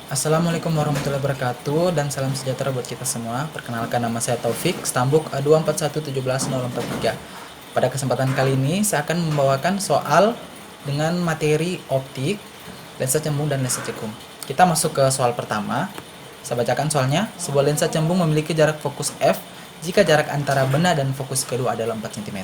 Assalamualaikum warahmatullahi wabarakatuh dan salam sejahtera buat kita semua. Perkenalkan, nama saya Taufik, stambuk A241171043. Pada kesempatan kali ini saya akan membawakan soal dengan materi optik, lensa cembung dan lensa cekung. Kita masuk ke soal pertama. Saya bacakan soalnya. Sebuah lensa cembung memiliki jarak fokus f jika jarak antara benda dan fokus kedua adalah 4 cm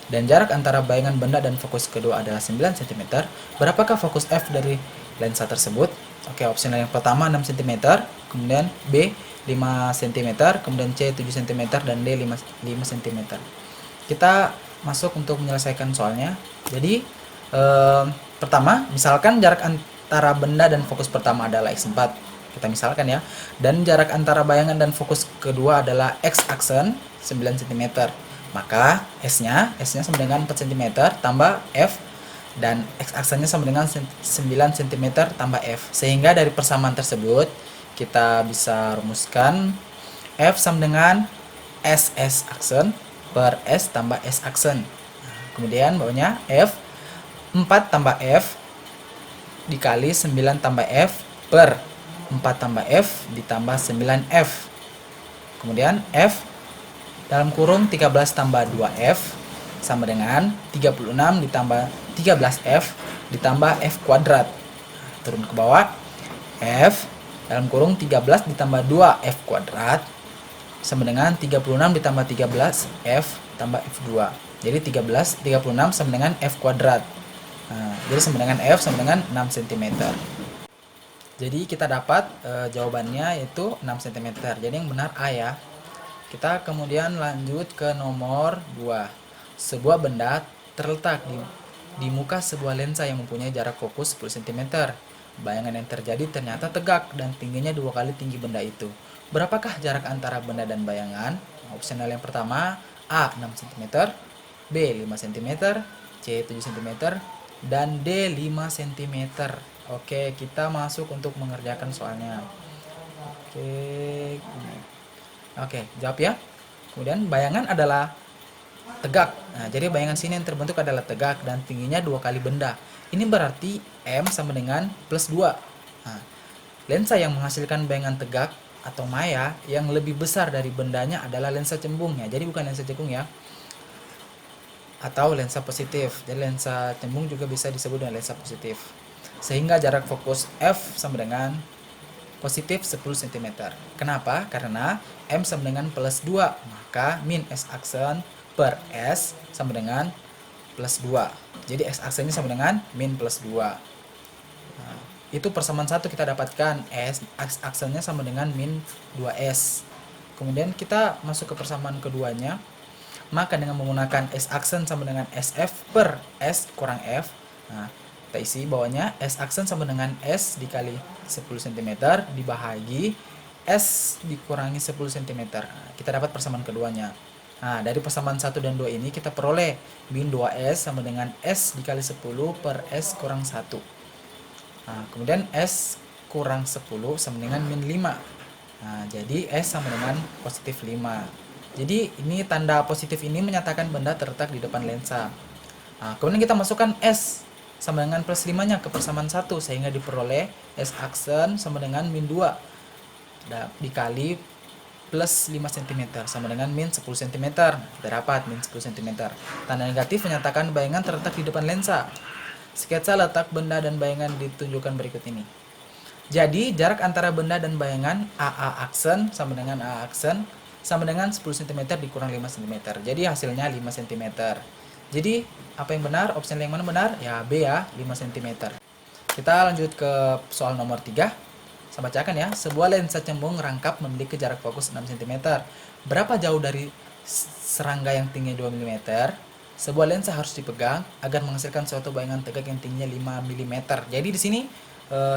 dan jarak antara bayangan benda dan fokus kedua adalah 9 cm. Berapakah fokus f dari lensa tersebut? Oke, opsi yang pertama 6 cm, kemudian B 5 cm, kemudian C 7 cm, dan D 5 cm. Kita masuk untuk menyelesaikan soalnya. Jadi pertama, misalkan jarak antara benda dan fokus pertama adalah x4. Kita misalkan ya. Dan jarak antara bayangan dan fokus kedua adalah x aksen 9 cm. Maka S-nya sama dengan 4 cm tambah F, dan x aksennya sama dengan 9 cm tambah f. Sehingga dari persamaan tersebut kita bisa rumuskan f sama dengan ss aksen per s tambah s aksen. Kemudian bawahnya f 4 tambah f dikali 9 tambah f per 4 tambah f ditambah 9f. Kemudian f dalam kurung 13 tambah 2f sama dengan 36 ditambah 13f ditambah f kuadrat. Turun ke bawah, f dalam kurung 13 ditambah 2f kuadrat sama dengan 36 ditambah 13f tambah f2. Jadi 36 sama dengan f kuadrat. Jadi sama dengan f sama dengan 6 cm. Jadi kita dapat jawabannya yaitu 6 cm. Jadi yang benar A ya. Kita kemudian lanjut ke nomor 2. Sebuah benda terletak di muka sebuah lensa yang mempunyai jarak fokus 10 cm. Bayangan yang terjadi ternyata tegak dan tingginya 2 kali tinggi benda itu. Berapakah jarak antara benda dan bayangan? Opsional yang pertama, A 6 cm, B 5 cm, C 7 cm, dan D 5 cm. Oke, kita masuk untuk mengerjakan soalnya. Oke, jawab ya. Kemudian bayangan adalah tegak. Nah, jadi bayangan sini yang terbentuk adalah tegak dan tingginya 2 kali benda. Ini berarti M sama dengan plus 2. Nah, lensa yang menghasilkan bayangan tegak atau maya yang lebih besar dari bendanya adalah lensa cembungnya. Jadi bukan lensa cekung ya. Atau lensa positif. Jadi lensa cembung juga bisa disebut dengan lensa positif. Sehingga jarak fokus F sama dengan positif 10 cm. Kenapa? Karena M sama dengan plus 2. Maka min S aksen per S sama dengan plus 2. Jadi X aksennya sama dengan min plus 2. Nah, itu persamaan 1 kita dapatkan. X aksennya sama dengan min 2S. Kemudian kita masuk ke persamaan keduanya. Maka dengan menggunakan S aksen sama dengan SF per S kurang F. Nah, kita isi bawahnya S aksen sama dengan S dikali 10 cm dibahagi S dikurangi 10 cm. Nah, kita dapat persamaan keduanya. Nah, dari persamaan 1 dan 2 ini kita peroleh min 2S sama dengan S dikali 10 per S kurang 1. Nah, kemudian S kurang 10 sama dengan min 5. Nah, jadi S sama dengan positif 5. Jadi ini tanda positif ini menyatakan benda terletak di depan lensa. Nah, kemudian kita masukkan S sama dengan plus 5-nya ke persamaan 1 sehingga diperoleh S aksen sama dengan min 2 dikali plus 5 cm sama dengan min 10 cm. Kita dapat min 10 cm. Tanda negatif menyatakan bayangan terletak di depan lensa. Sketsa letak benda dan bayangan ditunjukkan berikut ini. Jadi jarak antara benda dan bayangan AA aksen sama dengan AA aksen sama dengan 10 cm dikurang 5 cm. Jadi hasilnya 5 cm. Jadi apa yang benar? Opsi yang mana benar? Ya B ya, 5 cm. Kita lanjut ke soal nomor 3. Saya bacakan ya. Sebuah lensa cembung rangkap memiliki jarak fokus 6 cm. Berapa jauh dari serangga yang tingginya 2 mm? Sebuah lensa harus dipegang agar menghasilkan suatu bayangan tegak yang tingginya 5 mm. Jadi di sini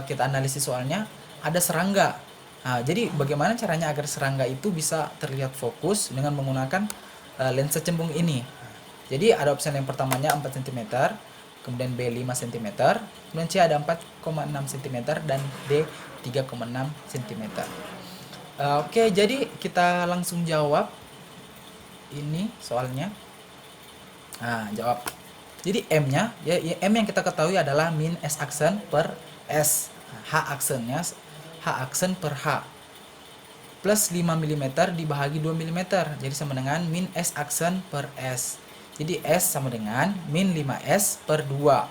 kita analisis soalnya ada serangga. Nah, jadi bagaimana caranya agar serangga itu bisa terlihat fokus dengan menggunakan lensa cembung ini? Jadi ada opsi yang pertamanya 4 cm, kemudian B 5 cm, kemudian C ada 4,6 cm, dan D 3,6 cm. Oke, jadi kita langsung jawab ini soalnya. Nah, jawab. Jadi M-nya, ya M yang kita ketahui adalah min S aksen per S. H aksennya H aksen per H plus 5 mm dibahagi 2 mm, jadi sama dengan min S aksen per S. Jadi S sama dengan min 5S per 2.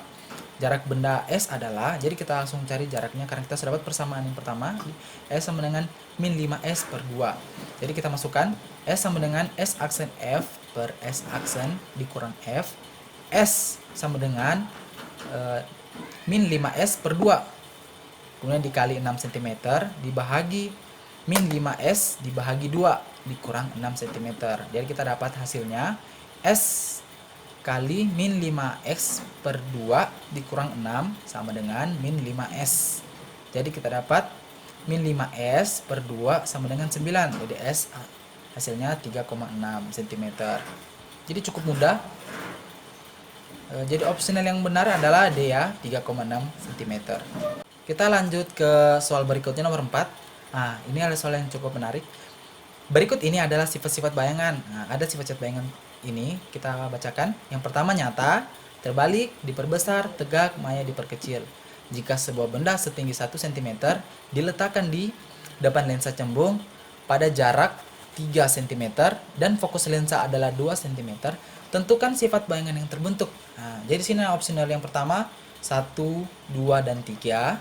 Jarak benda S adalah, jadi kita langsung cari jaraknya karena kita sudah dapat persamaan yang pertama. S sama dengan min 5S per 2. Jadi kita masukkan S sama dengan S aksen F per S aksen dikurang F. S sama dengan min 5S per 2. Kemudian dikali 6 cm dibahagi min 5S dibahagi 2 dikurang 6 cm. Jadi kita dapat hasilnya S kali min 5X per 2 dikurang 6 sama dengan min 5S. Jadi kita dapat min 5S per 2 sama dengan 9. Jadi S hasilnya 3,6 cm. Jadi cukup mudah. Jadi opsional yang benar adalah D ya, 3,6 cm. Kita lanjut ke soal berikutnya nomor 4. Nah, ini adalah soal yang cukup menarik. Berikut ini adalah sifat-sifat bayangan. Nah, ada sifat-sifat bayangan ini kita bacakan. Yang pertama nyata, terbalik, diperbesar, tegak, maya, diperkecil. Jika sebuah benda setinggi 1 cm diletakkan di depan lensa cembung pada jarak 3 cm dan fokus lensa adalah 2 cm, tentukan sifat bayangan yang terbentuk. Nah, jadi sini opsional yang pertama 1, 2, dan 3,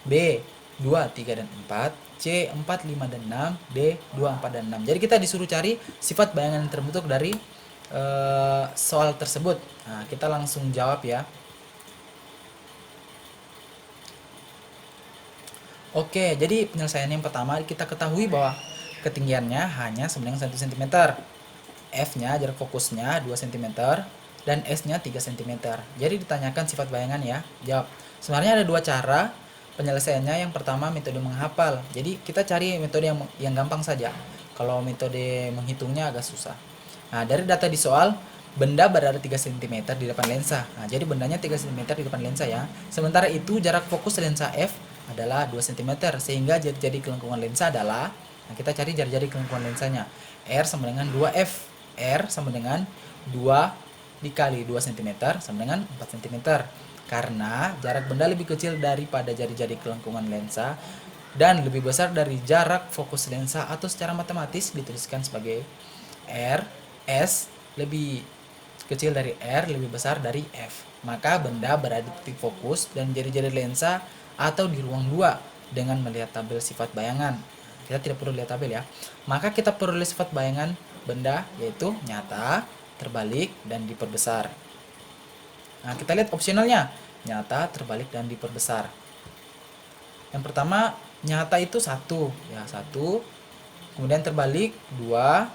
B 2, 3, dan 4, C 4, 5, dan 6, D 2, 4, dan 6. Jadi kita disuruh cari sifat bayangan yang terbentuk dari soal tersebut. Nah, kita langsung jawab ya. Oke, jadi penyelesaian yang pertama kita ketahui bahwa ketinggiannya hanya sama dengan 1 cm. F-nya jarak fokusnya 2 cm dan S-nya 3 cm. Jadi ditanyakan sifat bayangan ya. Jawab. Sebenarnya ada dua cara penyelesaiannya. Yang pertama metode menghafal. Jadi kita cari metode yang gampang saja. Kalau metode menghitungnya agak susah. Nah, dari data di soal, benda berada 3 cm di depan lensa. Nah, jadi bendanya 3 cm di depan lensa ya. Sementara itu jarak fokus lensa F adalah 2 cm, sehingga jari-jari kelengkungan lensa adalah, nah kita cari jari-jari kelengkungan lensanya. R sama dengan 2F. R sama dengan 2 dikali 2 cm sama dengan 4 cm. Karena jarak benda lebih kecil daripada jari-jari kelengkungan lensa dan lebih besar dari jarak fokus lensa, atau secara matematis dituliskan sebagai R S lebih kecil dari R lebih besar dari F. Maka benda berada di titik fokus dan jari-jari lensa atau di ruang 2 dengan melihat tabel sifat bayangan. Kita tidak perlu lihat tabel ya. Maka kita perlu lihat sifat bayangan benda, yaitu nyata, terbalik, dan diperbesar. Nah, kita lihat opsionalnya. Nyata, terbalik, dan diperbesar. Yang pertama, nyata itu 1 ya, 1. Kemudian terbalik 2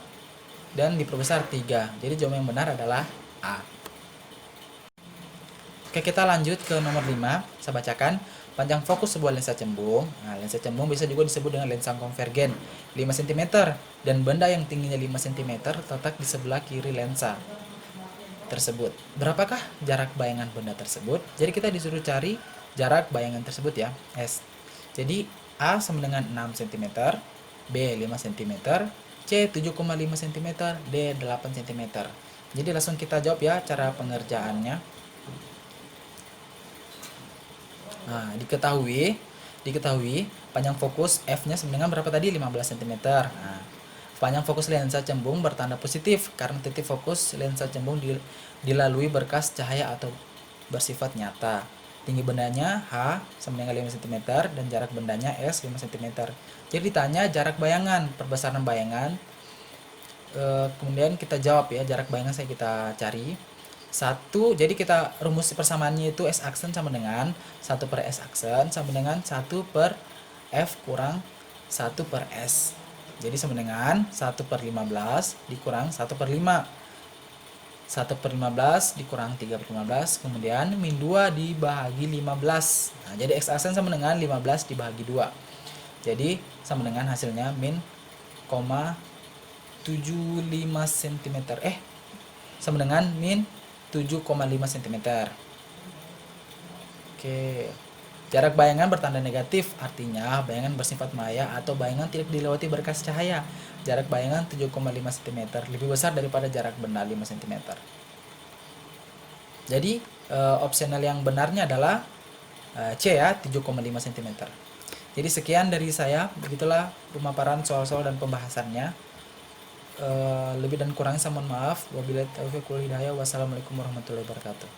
dan diperbesar 3. Jadi jawaban yang benar adalah A. Oke, kita lanjut ke nomor 5. Saya bacakan. Panjang fokus sebuah lensa cembung. Nah, lensa cembung bisa juga disebut dengan lensa konvergen, 5 cm, dan benda yang tingginya 5 cm terletak di sebelah kiri lensa tersebut. Berapakah jarak bayangan benda tersebut? Jadi kita disuruh cari jarak bayangan tersebut ya, S. Jadi A sama dengan 6 cm, B 5 cm, C 7,5 cm, D 8 cm. Jadi langsung kita jawab ya cara pengerjaannya. Nah, diketahui panjang fokus F-nya sama dengan berapa tadi? 15 cm. Nah, panjang fokus lensa cembung bertanda positif karena titik fokus lensa cembung dilalui berkas cahaya atau bersifat nyata. Tinggi bendanya H sama dengan 5 cm dan jarak bendanya S 5 cm. Jadi ditanya jarak bayangan, perbesaran bayangan. Kemudian kita jawab ya, jarak bayangan saya kita cari. 1, jadi kita rumus persamaannya itu S aksen sama dengan 1 per S aksen sama dengan 1 per F kurang 1 per S. Jadi sama dengan 1 per 15 dikurang 1 per 5. 1 per 15 dikurang 3 per 15, kemudian min 2 dibagi 15. Nah, jadi X aksen sama dengan 15 dibagi 2. Jadi sama dengan hasilnya min 0,75 cm. Sama dengan min 7,5 cm. Oke. Jarak bayangan bertanda negatif, artinya bayangan bersifat maya atau bayangan tidak dilewati berkas cahaya. Jarak bayangan 7,5 cm lebih besar daripada jarak benda 5 cm. Jadi opsional yang benarnya adalah C ya, 7,5 cm. Jadi sekian dari saya, begitulah pemaparan soal-soal dan pembahasannya. Lebih dan kurangnya saya mohon maaf. Wabillahi taufiq wal hidayah. Wassalamualaikum warahmatullahi wabarakatuh.